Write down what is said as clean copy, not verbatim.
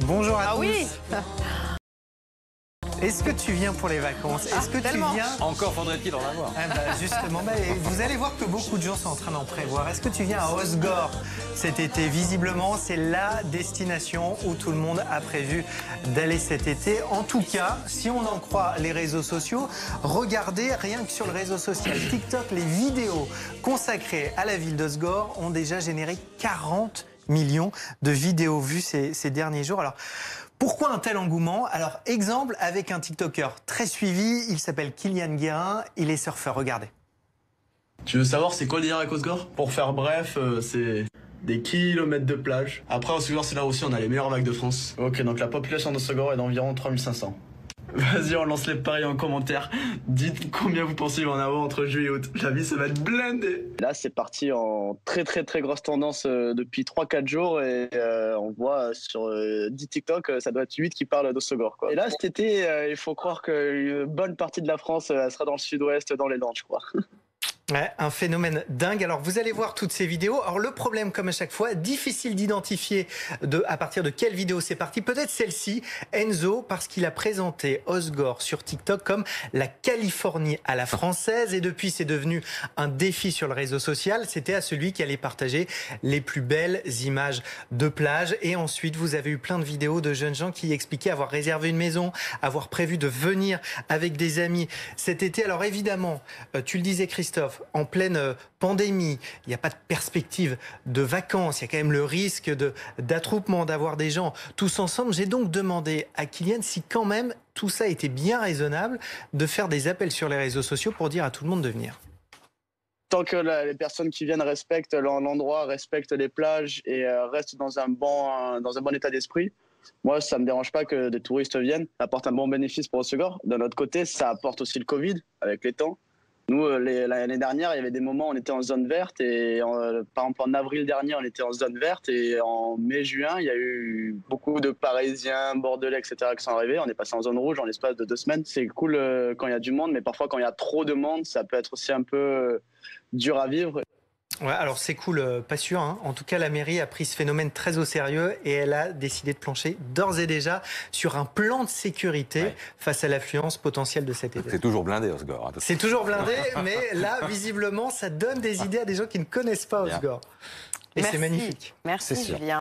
Bonjour à tous. Oui. Est-ce que tu viens pour les vacances? Est-ce que tellement. tu viens? Encore faudrait-il en avoir. Ah bah justement, vous allez voir que beaucoup de gens sont en train d'en prévoir. Est-ce que tu viens à Osgore cet été? Visiblement, c'est la destination où tout le monde a prévu d'aller cet été. En tout cas, si on en croit les réseaux sociaux, regardez rien que sur le réseau social TikTok, les vidéos consacrées à la ville d'Osgore ont déjà généré 40 millions de vidéos vues ces derniers jours. Alors, pourquoi un tel engouement? Alors, exemple avec un TikToker très suivi, il s'appelle Kylian Guérin, il est surfeur, regardez. Tu veux savoir c'est quoi le délire avec Osgore? Pour faire bref, c'est des kilomètres de plage. Après, Osgore, c'est là aussi on a les meilleures vagues de France. Ok, donc la population d'Osgore est d'environ 3500. Vas-y, on lance les paris en commentaire. Dites combien vous pensez il va en avoir entre juillet et août. La vie, ça va être blindé. Là, c'est parti en très grosse tendance depuis 3-4 jours. Et on voit sur 10 TikTok, ça doit être 8 qui parlent d'Osgore. Et là, cet été, il faut croire qu'une bonne partie de la France elle sera dans le sud-ouest, dans les Landes, je crois. Ouais, un phénomène dingue. Alors, vous allez voir toutes ces vidéos. Alors, le problème, comme à chaque fois, difficile d'identifier à partir de quelle vidéo c'est parti. Peut-être celle-ci, Enzo, parce qu'il a présenté Osgore sur TikTok comme la Californie à la française. Et depuis, c'est devenu un défi sur le réseau social. C'était à celui qui allait partager les plus belles images de plage. Et ensuite, vous avez eu plein de vidéos de jeunes gens qui expliquaient avoir réservé une maison, avoir prévu de venir avec des amis cet été. Alors, évidemment, tu le disais, Christophe, en pleine pandémie, il n'y a pas de perspective de vacances, il y a quand même le risque d'attroupement, d'avoir des gens tous ensemble. J'ai donc demandé à Kylian si quand même tout ça était bien raisonnable de faire des appels sur les réseaux sociaux pour dire à tout le monde de venir. Tant que les personnes qui viennent respectent l'endroit, respectent les plages et restent dans un bon état d'esprit, moi, ça ne me dérange pas que des touristes viennent. Ça apporte un bon bénéfice pour Osgore. D'un autre côté, ça apporte aussi le Covid avec les temps. Nous, l'année dernière, il y avait des moments où on était en zone verte et par exemple en avril dernier, on était en zone verte et en mai-juin, il y a eu beaucoup de Parisiens, Bordelais, etc. qui sont arrivés. On est passé en zone rouge en l'espace de 2 semaines. C'est cool quand il y a du monde, mais parfois quand il y a trop de monde, ça peut être aussi un peu dur à vivre. Ouais, alors c'est cool, pas sûr. Hein. En tout cas, la mairie a pris ce phénomène très au sérieux et elle a décidé de plancher d'ores et déjà sur un plan de sécurité face à l'affluence potentielle de cet été. C'est toujours blindé, Osgore. Hein, c'est toujours blindé, mais là, visiblement, ça donne des idées à des gens qui ne connaissent pas Osgore. Et c'est magnifique. Merci, Julien.